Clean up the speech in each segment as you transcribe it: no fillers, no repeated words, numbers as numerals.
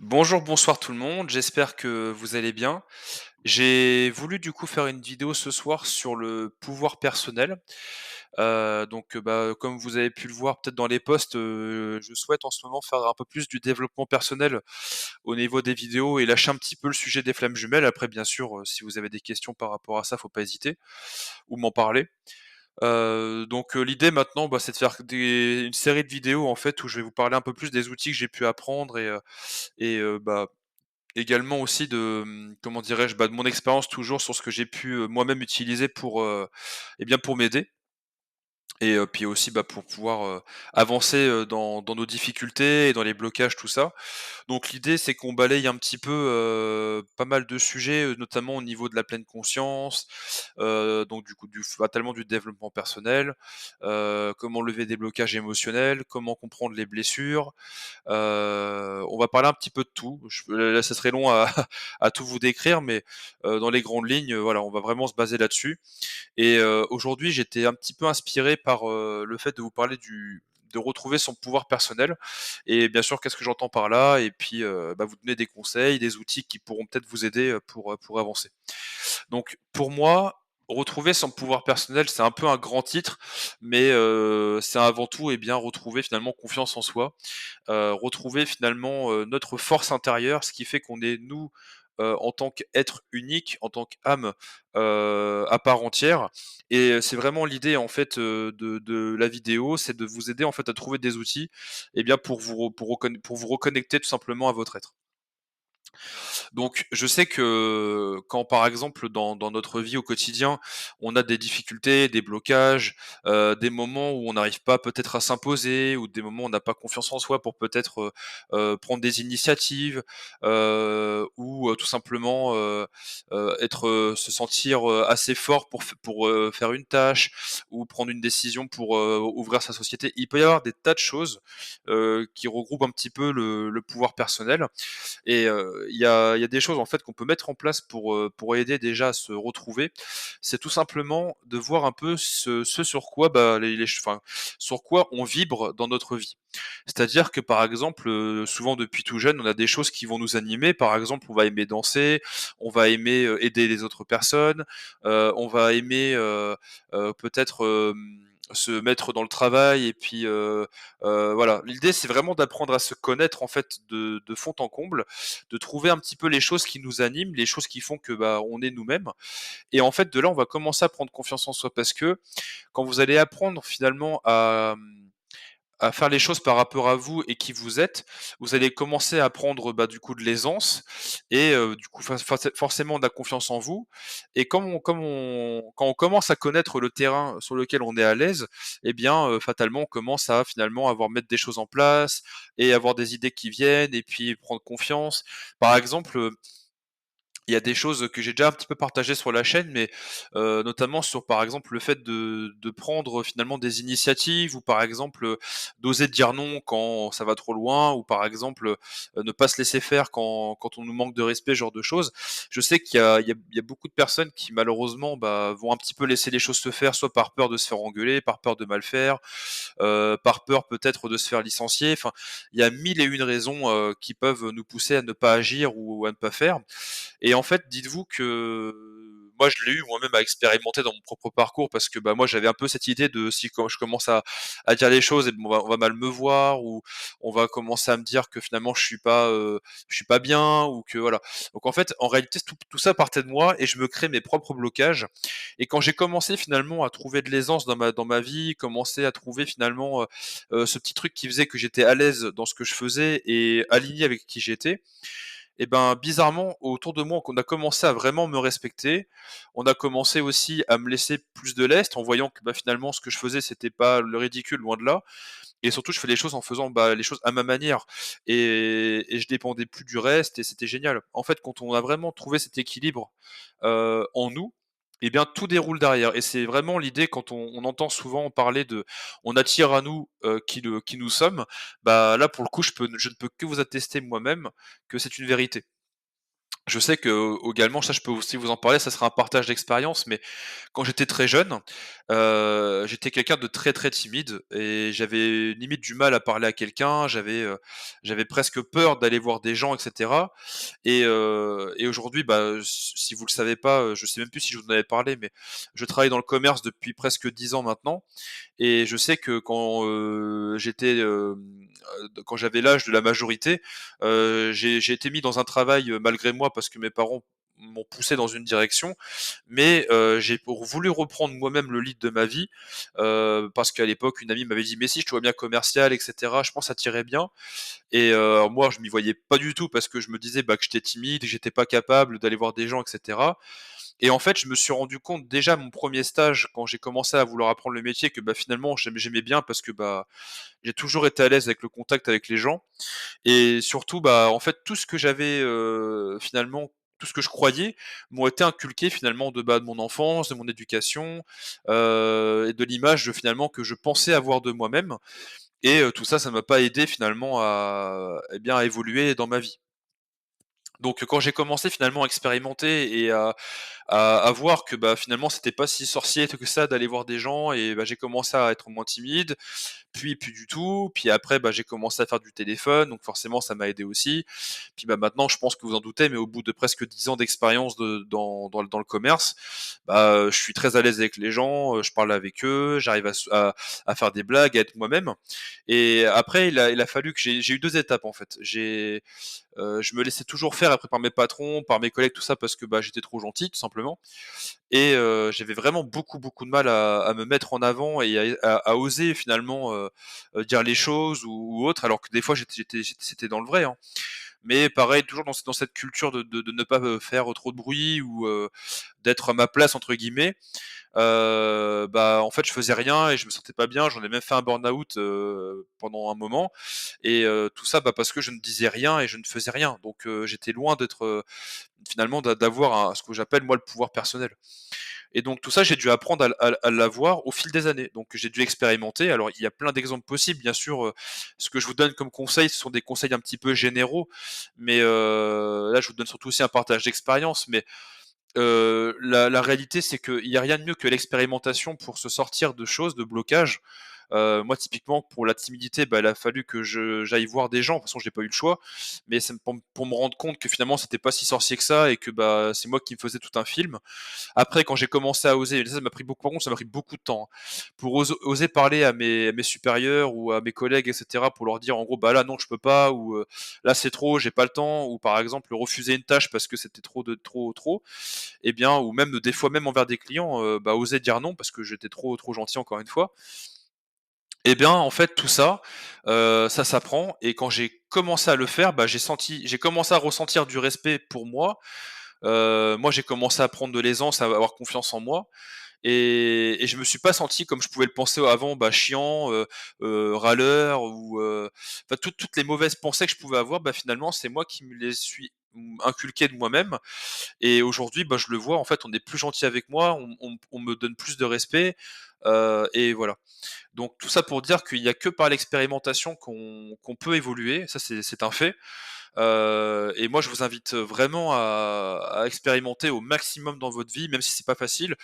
Bonjour, bonsoir tout le monde, j'espère que vous allez bien. J'ai voulu du coup faire une vidéo ce soir sur le pouvoir personnel. Comme vous avez pu le voir peut-être dans les posts, je souhaite en ce moment faire un peu plus du développement personnel au niveau des vidéos et lâcher un petit peu le sujet des flammes jumelles. Après bien sûr, si vous avez des questions par rapport à ça, faut pas hésiter ou m'en parler. L'idée maintenant, c'est de faire une série de vidéos en fait où je vais vous parler un peu plus des outils que j'ai pu apprendre et également aussi de, comment dirais-je? De mon expérience toujours sur ce que j'ai pu, moi-même utiliser pour m'aider puis aussi, pour pouvoir, avancer, dans nos difficultés et dans les blocages, tout ça. Donc l'idée, c'est qu'on balaye un petit peu, pas mal de sujets, notamment au niveau de la pleine conscience, donc du coup fatalement du développement personnel, comment lever des blocages émotionnels, comment comprendre les blessures. On va parler un petit peu de tout. Là, ça serait long à à tout vous décrire, mais dans les grandes lignes, voilà, on va vraiment se baser là-dessus aujourd'hui, j'étais un petit peu inspiré par, le fait de vous parler de retrouver son pouvoir personnel et bien sûr, qu'est-ce que j'entends par là? Vous donner des conseils, des outils qui pourront peut-être vous aider, pour avancer. Donc pour moi, retrouver son pouvoir personnel, c'est un peu un grand titre, mais c'est avant tout retrouver finalement confiance en soi, retrouver finalement, notre force intérieure, ce qui fait qu'on est nous, en tant qu'être unique, en tant qu'âme, à part entière c'est vraiment l'idée en fait, de la vidéo, c'est de vous aider en fait à trouver des outils pour vous reconnecter tout simplement à votre être. Donc je sais que quand par exemple dans notre vie au quotidien, on a des difficultés, des blocages, des moments où on n'arrive pas peut-être à s'imposer ou des moments où on n'a pas confiance en soi pour peut-être, prendre des initiatives, tout simplement, se sentir, assez fort pour faire une tâche ou prendre une décision pour, ouvrir sa société. Il peut y avoir des tas de choses, qui regroupent un petit peu le pouvoir personnel il y a des choses en fait qu'on peut mettre en place pour aider déjà à se retrouver. C'est tout simplement de voir un peu ce sur quoi, sur quoi on vibre dans notre vie. C'est-à-dire que par exemple, souvent depuis tout jeune, on a des choses qui vont nous animer. Par exemple, on va aimer danser, on va aimer, aider les autres personnes, on va aimer, peut-être, se mettre dans le travail voilà. L'idée, c'est vraiment d'apprendre à se connaître en fait de fond en comble, de trouver un petit peu les choses qui nous animent, les choses qui font que, on est nous-mêmes et en fait, de là, on va commencer à prendre confiance en soi parce que quand vous allez apprendre finalement à faire les choses par rapport à vous et qui vous êtes, vous allez commencer à prendre, du coup de l'aisance du coup forcément de la confiance en vous et quand on commence à connaître le terrain sur lequel on est à l'aise fatalement on commence à finalement avoir mettre des choses en place et avoir des idées qui viennent et puis prendre confiance. Par exemple, il y a des choses que j'ai déjà un petit peu partagées sur la chaîne, mais notamment sur, par exemple, le fait de prendre finalement des initiatives ou par exemple, d'oser dire non quand ça va trop loin ou par exemple, ne pas se laisser faire quand on nous manque de respect, ce genre de choses. Je sais qu'il y a beaucoup de personnes qui malheureusement, vont un petit peu laisser les choses se faire, soit par peur de se faire engueuler, par peur de mal faire, par peur peut-être de se faire licencier. Enfin, il y a mille et une raisons, qui peuvent nous pousser à ne pas agir ou à ne pas faire. Et en fait, dites-vous que moi, je l'ai eu moi-même à expérimenter dans mon propre parcours parce que, moi, j'avais un peu cette idée de si quand je commence à dire les choses on va mal me voir ou on va commencer à me dire que finalement je suis pas bien ou que voilà. Donc en fait, en réalité, tout ça partait de moi et je me crée mes propres blocages et quand j'ai commencé finalement à trouver de l'aisance dans ma vie, commencer à trouver finalement, ce petit truc qui faisait que j'étais à l'aise dans ce que je faisais et aligné avec qui j'étais bizarrement, autour de moi, qu'on a commencé à vraiment me respecter. On a commencé aussi à me laisser plus de lest en voyant que, finalement, ce que je faisais, c'était pas le ridicule, loin de là. Et surtout, je fais les choses en faisant, les choses à ma manière. Et je dépendais plus du reste et c'était génial. En fait, quand on a vraiment trouvé cet équilibre, en nous, tout déroule derrière. Et c'est vraiment l'idée quand on entend souvent parler de on attire à nous, qui nous sommes, là, pour le coup, je ne peux que vous attester moi-même que c'est une vérité. Je sais que, également, ça je peux aussi vous en parler, ça sera un partage d'expérience, mais quand j'étais très jeune, j'étais quelqu'un de très, très timide et j'avais limite du mal à parler à quelqu'un. J'avais presque peur d'aller voir des gens et cetera et aujourd'hui, bah, si vous le savez pas, je sais même plus si je vous en avais parlé, mais je travaille dans le commerce depuis presque 10 ans maintenant et je sais que quand, quand j'avais l'âge de la majorité, j'ai été mis dans un travail, malgré moi parce que mes parents m'ont poussé dans une direction, mais j'ai voulu reprendre moi-même le lead de ma vie, parce qu'à l'époque, une amie m'avait dit: «Mais si, je te vois bien commercial et cetera, je pense ça t'irait bien» et moi, je m'y voyais pas du tout parce que je me disais, bah, que j'étais timide, que j'étais pas capable d'aller voir des gens et cetera et en fait, je me suis rendu compte déjà mon premier stage quand j'ai commencé à vouloir apprendre le métier que, bah, finalement j'aimais bien parce que, bah, j'ai toujours été à l'aise avec le contact avec les gens et surtout, bah, en fait, tout ce que j'avais, finalement, tout ce que je croyais m'ont été inculqués finalement de, bah, de mon enfance, de mon éducation, et de l'image, finalement, que je pensais avoir de moi-même et tout ça, ça m'a pas aidé finalement à, eh bien, à évoluer dans ma vie. Donc quand j'ai commencé finalement à expérimenter et à voir que, bah, finalement, c'était pas si sorcier que ça d'aller voir des gens et bah, j'ai commencé à être moins timide, puis plus du tout, puis après, bah, j'ai commencé à faire du téléphone, donc forcément ça m'a aidé aussi. Puis, bah, maintenant je pense que vous en doutez, mais au bout de presque 10 ans d'expérience dans le commerce, bah, je suis très à l'aise avec les gens, je parle avec eux, j'arrive à faire des blagues, à être moi-même et après il a fallu que j'ai eu 2 étapes en fait. Je me laissais toujours faire après par mes patrons, par mes collègues, tout ça parce que, bah, j'étais trop gentil tout simplement et j'avais vraiment beaucoup, beaucoup de mal à me mettre en avant et à oser finalement, dire les choses ou autre alors que des fois c'était dans le vrai, hein. Mais pareil, toujours dans cette culture de ne pas, faire trop de bruit ou, d'être «à ma place» entre guillemets, bah, en fait, je faisais rien et je me sentais pas bien. J'en ai même fait un burn-out, pendant un moment et tout ça, bah, parce que je ne disais rien et je ne faisais rien. Donc j'étais loin d'être, finalement d'avoir ce que j'appelle moi le pouvoir personnel. Et donc tout ça, j'ai dû apprendre à l'avoir au fil des années. Donc j'ai dû expérimenter. Alors il y a plein d'exemples possibles, bien sûr, ce que je vous donne comme conseil, ce sont des conseils un petit peu généraux, mais là je vous donne surtout aussi un partage d'expérience, mais la réalité, c'est qu'il y a rien de mieux que l'expérimentation pour se sortir de choses, de blocages. Moi, typiquement, pour la timidité, bah, il a fallu que j'aille voir des gens. De toute façon, j'ai pas eu le choix, mais c'est pour me rendre compte que finalement, c'était pas si sorcier que ça et que, bah, c'est moi qui me faisais tout un film. Après, quand j'ai commencé à oser, ça m'a pris beaucoup par contre, ça m'a pris beaucoup de temps, hein. Pour oser parler à mes supérieurs ou à mes collègues et cetera, pour leur dire en gros: «Bah, là, non, je peux pas» ou «Là, c'est trop, j'ai pas le temps» ou par exemple, refuser une tâche parce que c'était trop et bien ou même des fois même envers des clients, bah, oser dire non parce que j'étais trop gentil encore une fois. Et bien, en fait, tout ça, ça s'apprend et quand j'ai commencé à le faire, bah, j'ai commencé à ressentir du respect pour moi. Moi, j'ai commencé à prendre de l'aisance, à avoir confiance en moi et je me suis pas senti comme je pouvais le penser avant, bah, chiant, râleur ou enfin toutes les mauvaises pensées que je pouvais avoir, bah, finalement, c'est moi qui me les suis, inculquées de moi-même et aujourd'hui, bah, je le vois, en fait, on est plus gentil avec moi, on me donne plus de respect, et voilà. Donc tout ça pour dire qu'il y a que par l'expérimentation qu'on peut évoluer, ça c'est un fait. Et moi je vous invite vraiment à expérimenter au maximum dans votre vie, même si c'est pas facile.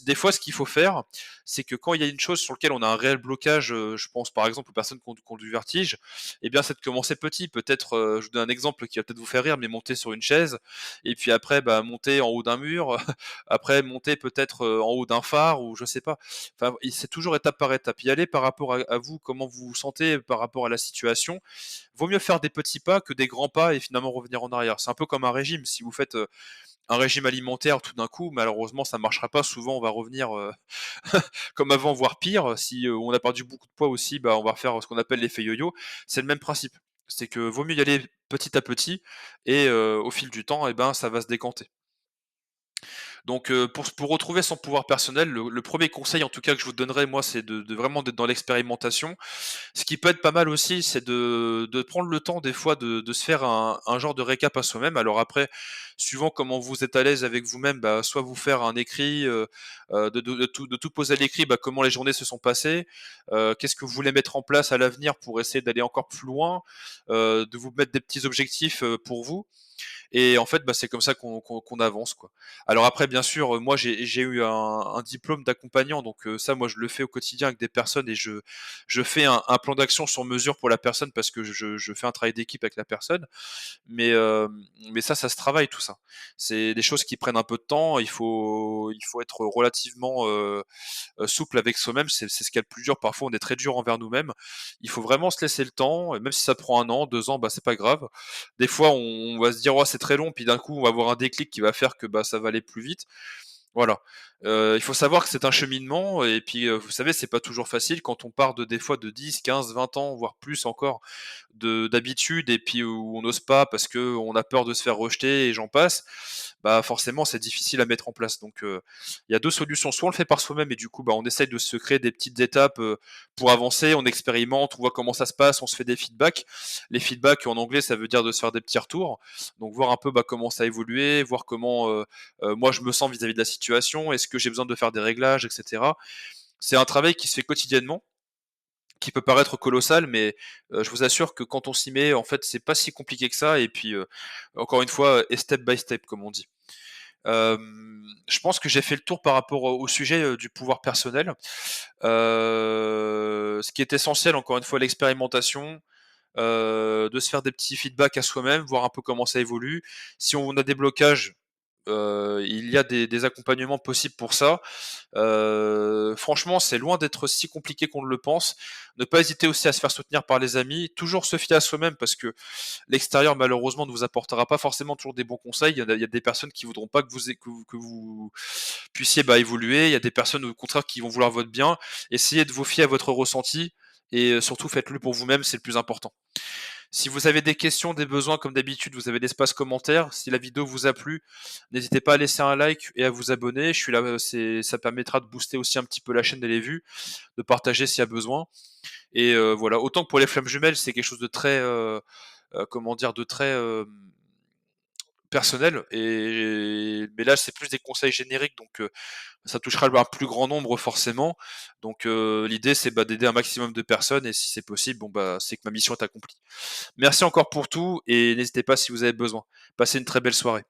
Des fois ce qu'il faut faire, c'est que quand il y a une chose sur laquelle on a un réel blocage, je pense par exemple aux personnes qui ont du vertige, eh bien c'est de commencer petit. Peut-être, je vous donne un exemple qui va peut-être vous faire rire, mais monter sur une chaise et puis après, bah, monter en haut d'un mur, après monter peut-être, en haut d'un phare ou je sais pas. Enfin, et c'est toujours étape par étape. Y aller par rapport à vous, comment vous vous sentez par rapport à la situation. Vaut mieux faire des petits pas que des grands pas et finalement revenir en arrière. C'est un peu comme un régime. Si vous faites, un régime alimentaire tout d'un coup, malheureusement ça marchera pas. Souvent on va revenir, comme avant, voire pire. Si, on a perdu beaucoup de poids aussi, bah, on va faire ce qu'on appelle l'effet yo-yo. C'est le même principe. C'est que vaut mieux y aller petit à petit et au fil du temps et ben, ça va se décanter. Donc, pour retrouver son pouvoir personnel, le 1er conseil en tout cas que je vous donnerais moi, c'est de vraiment d'être dans l'expérimentation. Ce qui peut être pas mal aussi, c'est de prendre le temps des fois de se faire un genre de récap à soi-même. Alors après, suivant comment vous êtes à l'aise avec vous-même, bah, soit vous faire un écrit, de tout poser à l'écrit, bah, comment les journées se sont passées, qu'est-ce que vous voulez mettre en place à l'avenir pour essayer d'aller encore plus loin, de vous mettre des petits objectifs, pour vous et en fait, bah, c'est comme ça qu'on avance, quoi. Alors après, bien sûr, moi, j'ai eu un diplôme d'accompagnant, donc ça, moi, je le fais au quotidien avec des personnes et je fais un plan d'action sur mesure pour la personne parce que je fais un travail d'équipe avec la personne. Mais ça se travaille tout ça. C'est des choses qui prennent un peu de temps, il faut être relativement, souple avec soi-même, c'est ce qu'il y a de plus dur. Parfois, on est très dur envers nous-mêmes. Il faut vraiment se laisser le temps et même si ça prend 1 an, 2 ans, bah, c'est pas grave. Des fois, on va se dire: «Oh, c'est très long», puis d'un coup, on va avoir un déclic qui va faire que, bah, ça va aller plus vite. Voilà, il faut savoir que c'est un cheminement et puis, vous savez, c'est pas toujours facile quand on part de des fois de 10, 15, 20 ans, voire plus encore de d'habitude et puis où on n'ose pas parce qu'on a peur de se faire rejeter et j'en passe, bah, forcément c'est difficile à mettre en place. Donc il y a 2 solutions, soit on le fait par soi-même et du coup, bah, on essaye de se créer des petites étapes, pour avancer, on expérimente, on voit comment ça se passe, on se fait des feedbacks. Les feedbacks en anglais, ça veut dire de se faire des petits retours, donc voir un peu, bah, comment ça a évolué, voir comment, moi je me sens vis-à-vis de la situation, est-ce que j'ai besoin de faire des réglages et cetera. C'est un travail qui se fait quotidiennement, qui peut paraître colossal, mais je vous assure que quand on s'y met, en fait, c'est pas si compliqué que ça et puis, encore une fois, step by step comme on dit. Je pense que j'ai fait le tour par rapport au sujet, du pouvoir personnel. Ce qui est essentiel, encore une fois, l'expérimentation, de se faire des petits feedbacks à soi-même, voir un peu comment ça évolue. Si on a des blocages, il y a des accompagnements possibles pour ça. Franchement, c'est loin d'être si compliqué qu'on ne le pense. Ne pas hésiter aussi à se faire soutenir par les amis, toujours se fier à soi-même parce que l'extérieur malheureusement ne vous apportera pas forcément toujours des bons conseils. Il y a des personnes qui voudront pas que vous puissiez, bah, évoluer. Il y a des personnes au contraire qui vont vouloir votre bien. Essayez de vous fier à votre ressenti et surtout faites-le pour vous-même, c'est le plus important. Si vous avez des questions, des besoins, comme d'habitude, vous avez l'espace commentaire. Si la vidéo vous a plu, n'hésitez pas à laisser un like et à vous abonner. Je suis là, ça permettra de booster aussi un petit peu la chaîne et les vues, de partager s'il y a besoin. Et voilà, autant que pour les flammes jumelles, c'est quelque chose de très, comment dire, de très personnel. Mais là, c'est plus des conseils génériques, donc ça touchera un plus grand nombre forcément. Donc l'idée, c'est bah, d'aider un maximum de personnes et si c'est possible, bon bah, c'est que ma mission est accomplie. Merci encore pour tout et n'hésitez pas si vous avez besoin. Passez une très belle soirée.